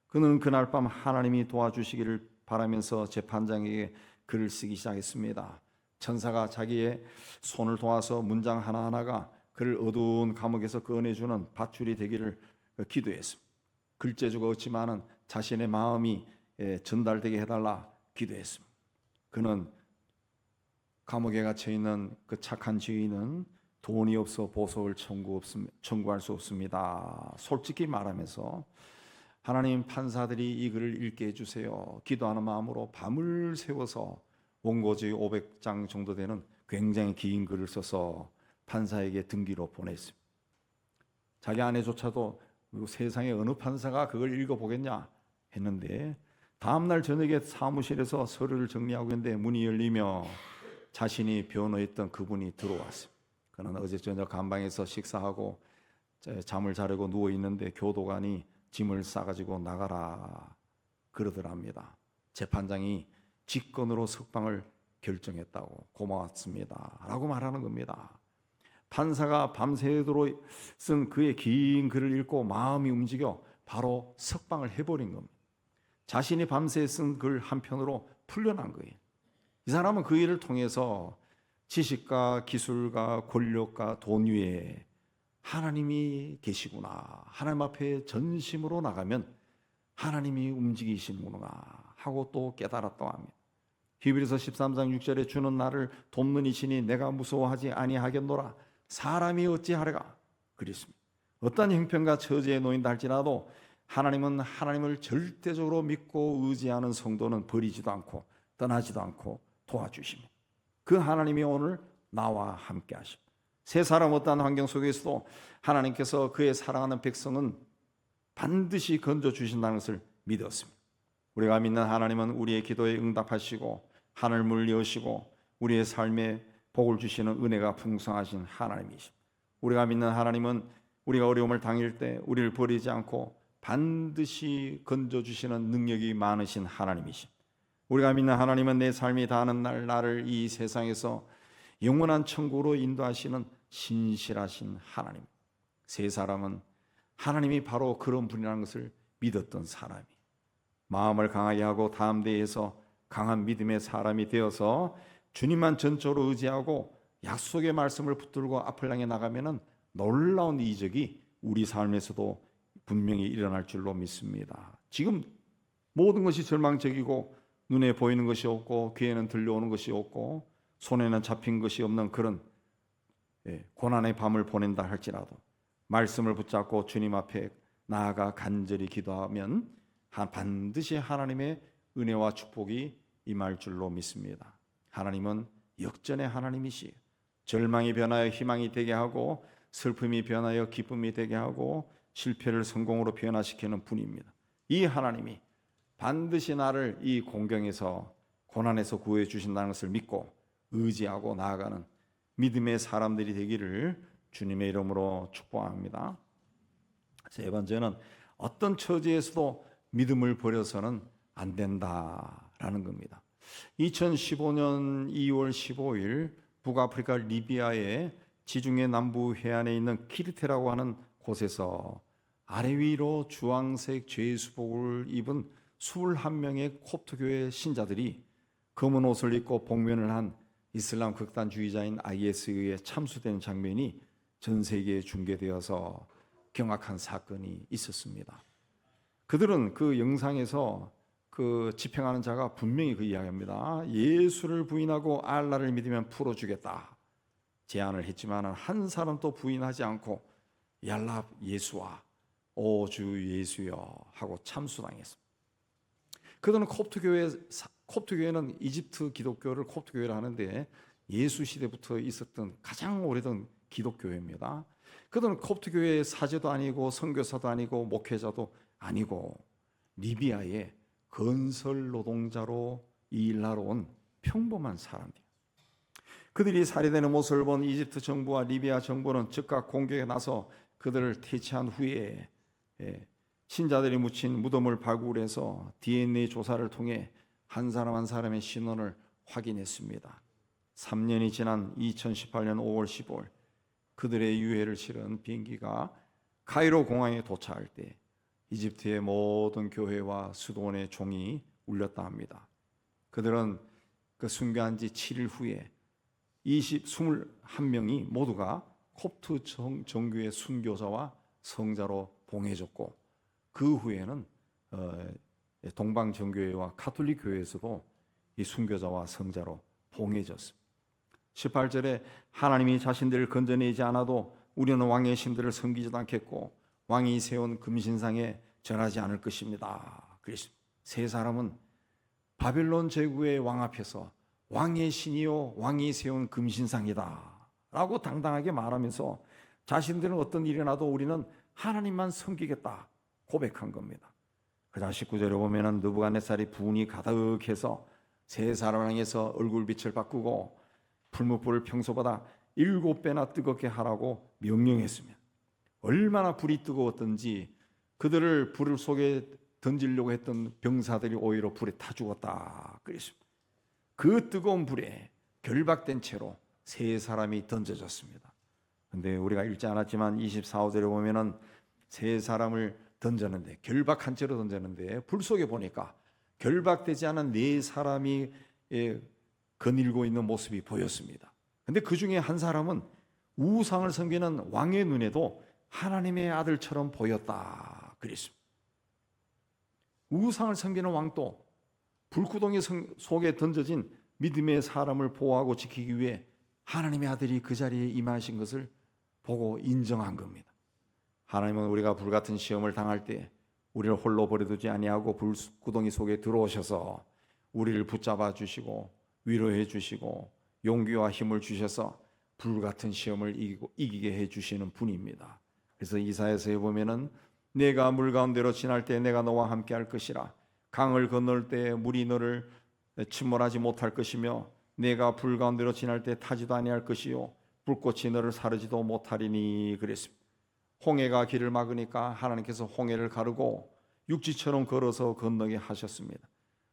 Speaker 1: 그는 그날 밤 하나님이 도와주시기를 바라면서 재판장에게 글을 쓰기 시작했습니다. 천사가 자기의 손을 도와서 문장 하나하나가 그를 어두운 감옥에서 꺼내주는 밧줄이 되기를 기도했습니다. 글재주가 없지만은 자신의 마음이 전달되게 해달라 기도했습니다. 그는 감옥에 갇혀 있는 그 착한 죄인은 돈이 없어 보석을 청구할 수 없습니다. 솔직히 말하면서 하나님, 판사들이 이 글을 읽게 해주세요. 기도하는 마음으로 밤을 새워서 원고지 500장 정도 되는 굉장히 긴 글을 써서 판사에게 등기로 보냈습니다. 자기 아내조차도 세상에 어느 판사가 그걸 읽어보겠냐 했는데, 다음날 저녁에 사무실에서 서류를 정리하고 있는데 문이 열리며 자신이 변호했던 그분이 들어왔습니다. 그는 어제 저녁 간방에서 식사하고 잠을 자려고 누워 있는데 교도관이 짐을 싸가지고 나가라 그러더랍니다. 재판장이 직권으로 석방을 결정했다고 고마웠습니다 라고 말하는 겁니다. 판사가 밤새도록 쓴 그의 긴 글을 읽고 마음이 움직여 바로 석방을 해버린 겁니다. 자신이 밤새 쓴 글 한편으로 풀려난 거예요. 이 사람은 그 일을 통해서 지식과 기술과 권력과 돈 위에 하나님이 계시구나, 하나님 앞에 전심으로 나가면 하나님이 움직이시는구나 하고 또 깨달았다고 합니다. 히브리서 13장 6절에 주는 나를 돕는 이시니 내가 무서워하지 아니하겠노라. 사람이 어찌하랴가 그랬습니다. 어떤 형편과 처지에 놓인다 할지라도 하나님은 하나님을 절대적으로 믿고 의지하는 성도는 버리지도 않고 떠나지도 않고 도와주십니다. 그 하나님이 오늘 나와 함께 하십니다. 세 사람 어떠한 환경 속에서도 하나님께서 그의 사랑하는 백성은 반드시 건져주신다는 것을 믿었습니다. 우리가 믿는 하나님은 우리의 기도에 응답하시고 하늘문을 여시고 우리의 삶에 복을 주시는 은혜가 풍성하신 하나님이십니다. 우리가 믿는 하나님은 우리가 어려움을 당할 때 우리를 버리지 않고 반드시 건져주시는 능력이 많으신 하나님이십니다. 우리가 믿는 하나님은 내 삶이 다하는 날 나를 이 세상에서 영원한 천국으로 인도하시는 신실하신 하나님. 세 사람은 하나님이 바로 그런 분이라는 것을 믿었던 사람이 마음을 강하게 하고 담대해서 강한 믿음의 사람이 되어서 주님만 전적으로 의지하고 약속의 말씀을 붙들고 앞을 향해 나가면은 놀라운 이적이 우리 삶에서도 분명히 일어날 줄로 믿습니다. 지금 모든 것이 절망적이고 눈에 보이는 것이 없고 귀에는 들려오는 것이 없고 손에는 잡힌 것이 없는 그런 고난의 밤을 보낸다 할지라도 말씀을 붙잡고 주님 앞에 나아가 간절히 기도하면 반드시 하나님의 은혜와 축복이 임할 줄로 믿습니다. 하나님은 역전의 하나님이시에요. 절망이 변하여 희망이 되게 하고 슬픔이 변하여 기쁨이 되게 하고 실패를 성공으로 변화시키는 분입니다. 이 하나님이 반드시 나를 이 공경에서 고난에서 구해 주신다는 것을 믿고 의지하고 나아가는 믿음의 사람들이 되기를 주님의 이름으로 축복합니다. 세 번째는 어떤 처지에서도 믿음을 버려서는 안 된다라는 겁니다. 2015년 2월 15일 북아프리카 리비아의 지중해 남부 해안에 있는 키르테라고 하는 곳에서 아래 위로 주황색 죄수복을 입은 21명의 콥트교회 신자들이 검은 옷을 입고 복면을 한 이슬람 극단주의자인 IS에 의해 참수된 장면이 전 세계에 중계되어서 경악한 사건이 있었습니다. 그들은 그 영상에서 그 집행하는 자가 분명히 그 이야기합니다. 예수를 부인하고 알라를 믿으면 풀어주겠다 제안을 했지만 한 사람도 부인하지 않고 얄랍 예수와 오 주 예수여 하고 참수당했습니다. 그들은 콥트교회는 이집트 기독교를 콥트교회라 하는데 예수 시대부터 있었던 가장 오래된 기독교회입니다. 그들은 콥트교회의 사제도 아니고 선교사도 아니고 목회자도 아니고 리비아의 건설 노동자로 이 일하러 온 평범한 사람들. 그들이 살해되는 모습을 본 이집트 정부와 리비아 정부는 즉각 공격에 나서 그들을 퇴치한 후에 신자들이 묻힌 무덤을 발굴해서 DNA 조사를 통해 한 사람 한 사람의 신원을 확인했습니다. 3년이 지난 2018년 5월 15일 그들의 유해를 실은 비행기가 카이로 공항에 도착할 때 이집트의 모든 교회와 수도원의 종이 울렸다 합니다. 그들은 그 순교한 지 7일 후에 21명이 모두가 콥트 정교의 순교자와 성자로 봉해졌고 그 후에는 동방정교회와 가톨릭 교회에서도 이 순교자와 성자로 봉해졌습니다. 18절에 하나님이 자신들을 건져내지 않아도 우리는 왕의 신들을 섬기지도 않겠고 왕이 세운 금신상에 절하지 않을 것입니다. 그래서 세 사람은 바벨론 제국의 왕 앞에서 왕의 신이요 왕이 세운 금신상이다 라고 당당하게 말하면서 자신들은 어떤 일이 나도 우리는 하나님만 섬기겠다 고백한 겁니다. 그러자 19절에 보면은 느부갓네살이 분이 가득해서 세 사람을 향해서 얼굴빛을 바꾸고 풀무불을 평소보다 7배나 뜨겁게 하라고 명령했습니다. 얼마나 불이 뜨거웠던지 그들을 불 속에
Speaker 2: 던지려고 했던 병사들이 오히려 불에 타 죽었다 그랬습니다. 그 뜨거운 불에 결박된 채로 세 사람이 던져졌습니다. 근데 우리가 읽지 않았지만 24절에 보면은 세 사람을 던졌는데, 결박한 채로 던졌는데 불 속에 보니까 결박되지 않은 네 사람이 거닐고 있는 모습이 보였습니다. 근데 그 중에 한 사람은 우상을 섬기는 왕의 눈에도 하나님의 아들처럼 보였다 그랬습니다. 우상을 섬기는 왕도 불구덩이 속에 던져진 믿음의 사람을 보호하고 지키기 위해 하나님의 아들이 그 자리에 임하신 것을 보고 인정한 겁니다. 하나님은 우리가 불같은 시험을 당할 때 우리를 홀로 버려두지 아니하고 불구덩이 속에 들어오셔서 우리를 붙잡아 주시고 위로해 주시고 용기와 힘을 주셔서 불같은 시험을 이기게 해 주시는 분입니다. 그래서 이사야서에 보면은 내가 물 가운데로 지날 때 내가 너와 함께 할 것이라, 강을 건널 때 물이 너를 침몰하지 못할 것이며 내가 불 가운데로 지날 때 타지도 아니할 것이요 불꽃이 너를 사르지도 못하리니 그랬습니다. 홍해가 길을 막으니까 하나님께서 홍해를 가르고 육지처럼 걸어서 건너게 하셨습니다.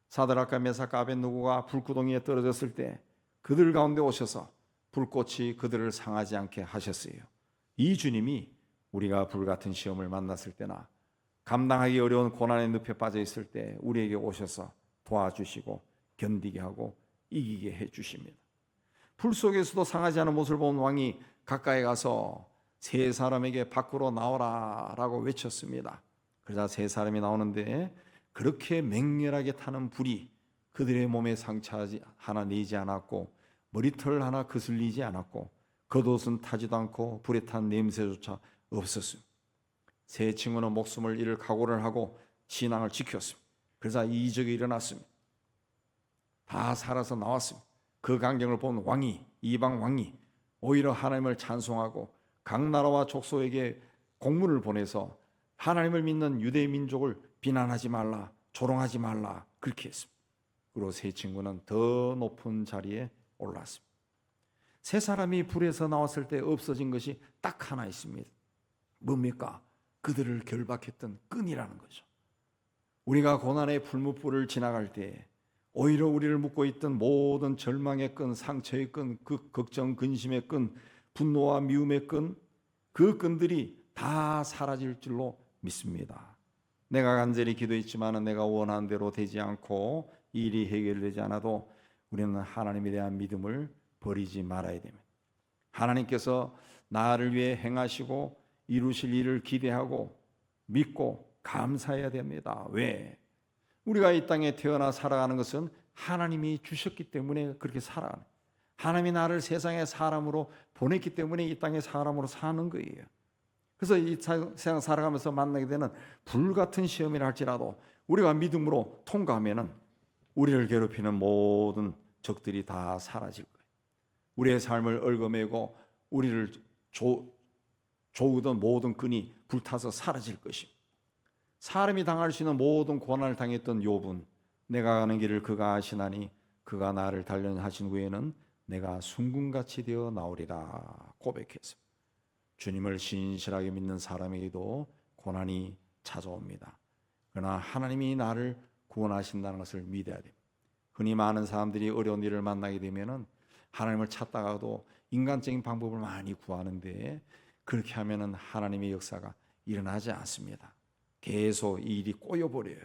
Speaker 2: 사드락과 메삭과 아벳느고가 불구덩이에 떨어졌을 때 그들 가운데 오셔서 불꽃이 그들을 상하지 않게 하셨어요. 이 주님이 우리가 불같은 시험을 만났을 때나 감당하기 어려운 고난의 늪에 빠져 있을 때 우리에게 오셔서 도와주시고 견디게 하고 이기게 해주십니다. 불 속에서도 상하지 않은 모습을 본 왕이 가까이 가서 세 사람에게 밖으로 나오라 라고 외쳤습니다. 그러자 세 사람이 나오는데 그렇게 맹렬하게 타는 불이 그들의 몸에 상처 하나 내지 않았고 머리털 하나 거슬리지 않았고 겉옷은 타지도 않고 불에 탄 냄새조차 없었습니다. 세 친구는 목숨을 잃을 각오를 하고 신앙을 지켰습니다. 그래서 이적이 일어났습니다. 다 살아서 나왔습니다. 그 광경을 본 왕이, 이방 왕이 오히려 하나님을 찬송하고 각 나라와 족속에게 공문을 보내서 하나님을 믿는 유대 민족을 비난하지 말라, 조롱하지 말라 그렇게 했습니다. 그리고 세 친구는 더 높은 자리에 올랐습니다. 세 사람이 불에서 나왔을 때 없어진 것이 딱 하나 있습니다. 뭡니까? 그들을 결박했던 끈이라는 거죠. 우리가 고난의 풀무불을 지나갈 때 오히려 우리를 묶고 있던 모든 절망의 끈, 상처의 끈, 그 걱정, 근심의 끈, 분노와 미움의 끈, 그 끈들이 다 사라질 줄로 믿습니다. 내가 간절히 기도했지만 내가 원하는 대로 되지 않고 일이 해결되지 않아도 우리는 하나님에 대한 믿음을 버리지 말아야 됩니다. 하나님께서 나를 위해 행하시고 이루실 일을 기대하고 믿고 감사해야 됩니다. 왜? 우리가 이 땅에 태어나 살아가는 것은 하나님이 주셨기 때문에 그렇게 살아가는, 하나님이 나를 세상에 사람으로 보냈기 때문에 이 땅에 사람으로 사는 거예요. 그래서 이 세상 살아가면서 만나게 되는 불같은 시험이라 할지라도 우리가 믿음으로 통과하면은 우리를 괴롭히는 모든 적들이 다 사라질 거예요. 우리의 삶을 얽어매고 우리를 조우던 모든 끈이 불타서 사라질 것입니다. 사람이 당할 수 있는 모든 고난을 당했던 욥은 내가 가는 길을 그가 아시나니 그가 나를 단련하신 후에는 내가 순금같이 되어 나오리라 고백했습니다. 주님을 신실하게 믿는 사람에게도 고난이 찾아옵니다. 그러나 하나님이 나를 구원하신다는 것을 믿어야 됩니다. 흔히 많은 사람들이 어려운 일을 만나게 되면은 하나님을 찾다가도 인간적인 방법을 많이 구하는데 그렇게 하면은 하나님의 역사가 일어나지 않습니다. 계속 이 일이 꼬여버려요.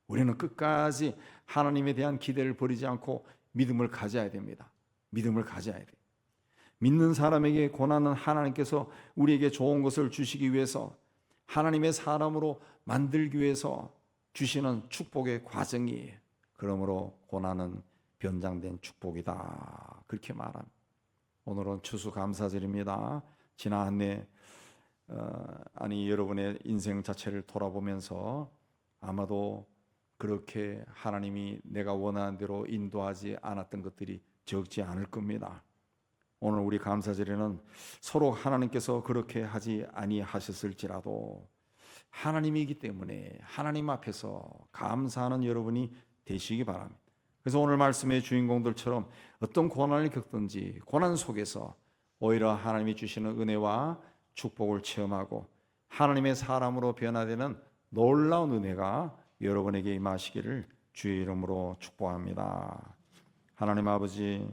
Speaker 2: 우리는 끝까지 하나님에 대한 기대를 버리지 않고 믿음을 가져야 됩니다. 믿음을 가져야 돼요. 믿는 사람에게 고난은 하나님께서 우리에게 좋은 것을 주시기 위해서, 하나님의 사람으로 만들기 위해서 주시는 축복의 과정이에요. 그러므로 고난은 변장된 축복이다 그렇게 말합니다. 오늘은 추수감사절입니다. 지난 한 해 여러분의 인생 자체를 돌아보면서 아마도 그렇게 하나님이 내가 원하는 대로 인도하지 않았던 것들이 적지 않을 겁니다. 오늘 우리 감사절에는 서로 하나님께서 그렇게 하지 아니하셨을지라도 하나님이기 때문에 하나님 앞에서 감사하는 여러분이 되시기 바랍니다. 그래서 오늘 말씀의 주인공들처럼 어떤 고난을 겪든지 고난 속에서 오히려 하나님이 주시는 은혜와 축복을 체험하고 하나님의 사람으로 변화되는 놀라운 은혜가 여러분에게 임하시기를 주의 이름으로 축복합니다. 하나님 아버지,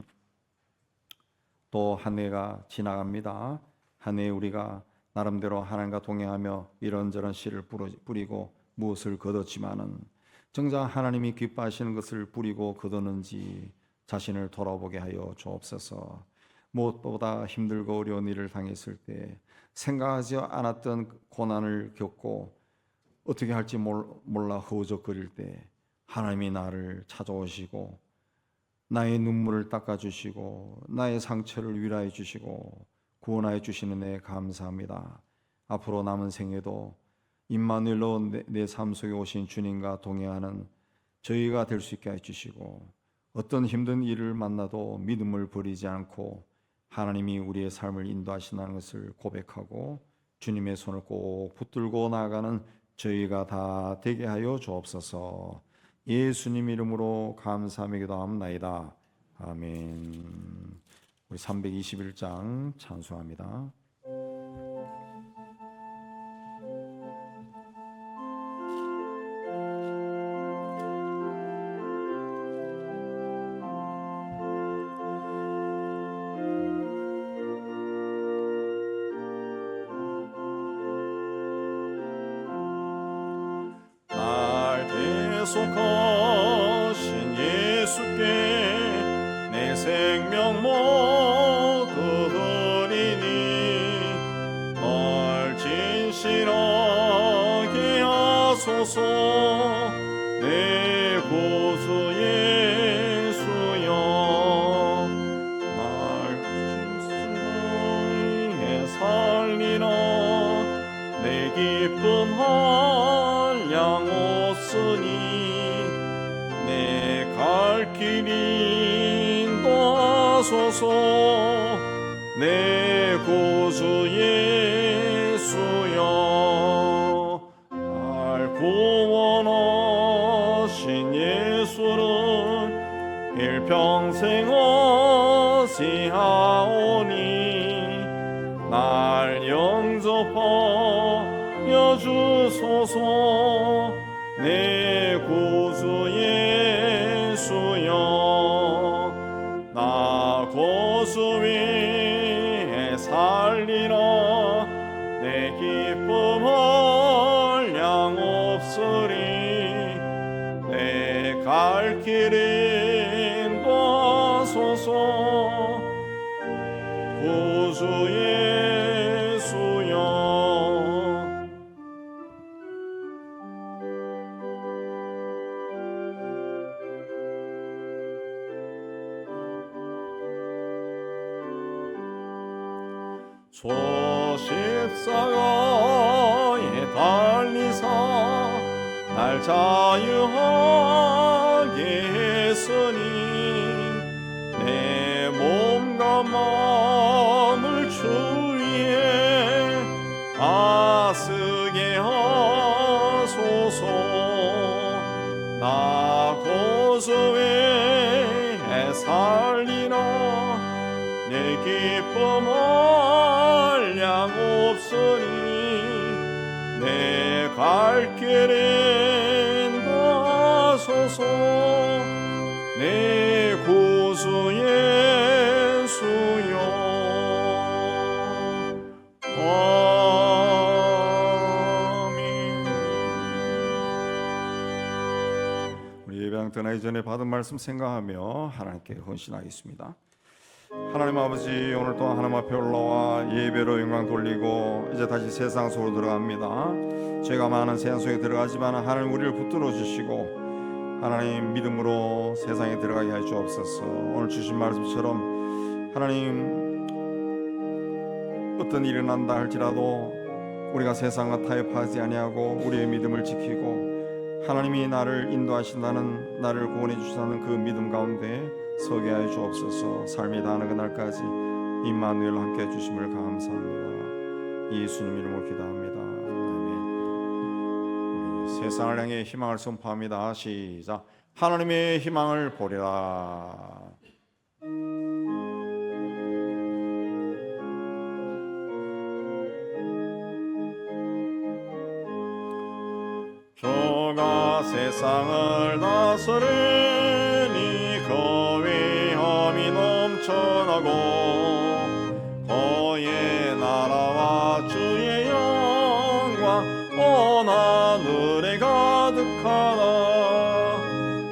Speaker 2: 또 한 해가 지나갑니다. 한 해 우리가 나름대로 하나님과 동행하며 이런저런 씨를 뿌리고 무엇을 거뒀지만은 정작 하나님이 기뻐하시는 것을 뿌리고 거뒀는지 자신을 돌아보게 하여 주옵소서. 무엇보다 힘들고 어려운 일을 당했을 때 생각하지 않았던 고난을 겪고 어떻게 할지 몰라 허우적거릴 때 하나님이 나를 찾아오시고 나의 눈물을 닦아주시고 나의 상처를 위로해 주시고 구원하여 주시는 애 감사합니다. 앞으로 남은 생에도 임마누엘로 내 삶 속에 오신 주님과 동행하는 저희가 될 수 있게 해주시고 어떤 힘든 일을 만나도 믿음을 버리지 않고 하나님이 우리의 삶을 인도하신다는 것을 고백하고 주님의 손을 꼭 붙들고 나아가는 저희가 다 되게 하여 주옵소서. 예수님 이름으로 감사하며 기도합나이다. 아멘. 우리 321장 찬송합니다.
Speaker 1: 계속하신 예수께 내 생명 모두 드리니 널 진실하게 하소서. 내 구주 예수여, 날 진실하게 살리라. 내 기쁨 한량 없으니 내 갈 길 인도하소서. 내 구주 예수여, 날 구원하신 예수를 일평생 의지하오니 날 영접하여 주소서. 내 구주 예수여, 나 고수 위에 살리라. 내 기쁨 한량 없으리. 내 갈 길 인도하소서. 구주 예수여, 십자가에 달리사 날 자유하게 했으니 내 몸과 마음을 주 위에 아쓰게 하소서. 나 고수에 살리라. 내 기쁨 한량 없으니 내 갈 길 인도하소서. 내 구주 예수여, 아멘. 우리 예배당 떠나기 전에 받은 말씀 생각하며 하나님께 헌신하겠습니다. 하나님 아버지, 오늘 또 하나님 앞에 올라와 예배로 영광 돌리고 이제 다시 세상 속으로 들어갑니다. 죄가 많은 세상 속에 들어가지만 하나님 우리를 붙들어 주시고 하나님 믿음으로 세상에 들어가게 하여 주옵소서. 오늘 주신 말씀처럼 하나님 어떤 일이 난다 할지라도 우리가 세상과 타협하지 아니하고 우리의 믿음을 지키고 하나님이 나를 인도하신다는, 나를 구원해 주신다는 그 믿음 가운데 서게 하여 주옵소서. 삶이 다하는 그날까지 임마누엘 함께 해주심을 감사합니다. 예수님 이름으로 기도합니다. 아멘. 우리 세상을 향해 희망을 선포합니다. 시작. 하나님의 희망을 보리라. 주가 세상을 다스리니 그 위엄이 넘쳐나고 그의 나라와 주의 영광 온 하늘에 가득하다.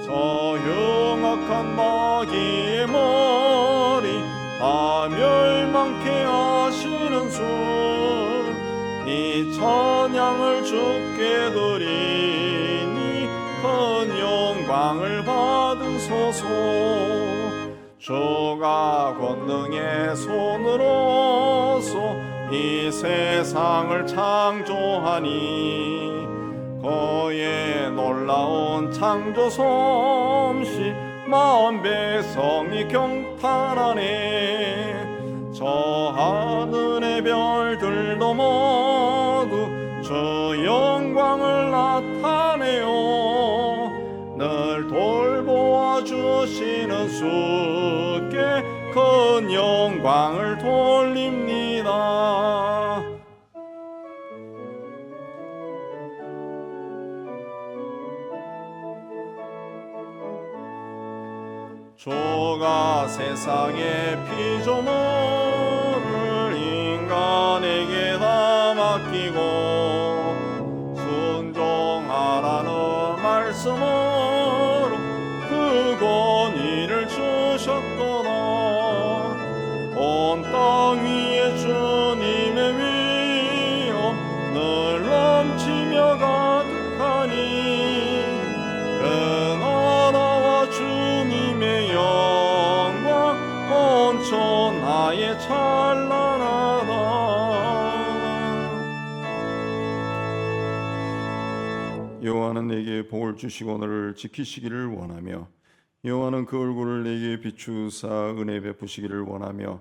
Speaker 1: 저 흉악한 마귀의 머리 다 멸망케 하시는 주, 이 찬양을 주께 드리니 큰 영광을 받으소서. 주가 권능의 손으로서 이 세상을 창조하니 그의 놀라운 창조 솜씨 마음 백성이 경탄하네. 저 하늘의 별들도 모두 주 영광을 나타내요. 늘 돌보아 주시는 주께 큰 영광을 돌립니다. 주가 세상의 피조물을 인간에게 다 맡기고 순종하라는 말씀으로 그 권위를 주셨도다. 온 땅 위에 주님의 위엄 늘 넘치며 가득하니 그 나라와 주님의 영광 온 천하에 찬란하다. 여호와는 내게 복을 주시고 너를 지키시기를 원하며 여호와는 그 얼굴을 내게 비추사 은혜 베푸시기를 원하며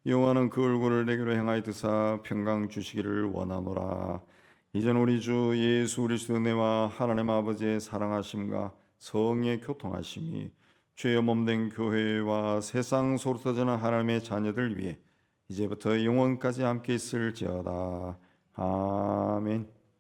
Speaker 1: 여호와는 그 얼굴을 내게로 향하여 드사 평강 주시기를 원하노라. 이제는 우리 주 예수 그리스도 은혜와 하나님 아버지의 사랑하심과 성의 교통하심이 죄의 몸된 교회와 세상 속으로 터지는 하나님의 자녀들 위해 이제부터 영원까지 함께 있을지어다. 아멘.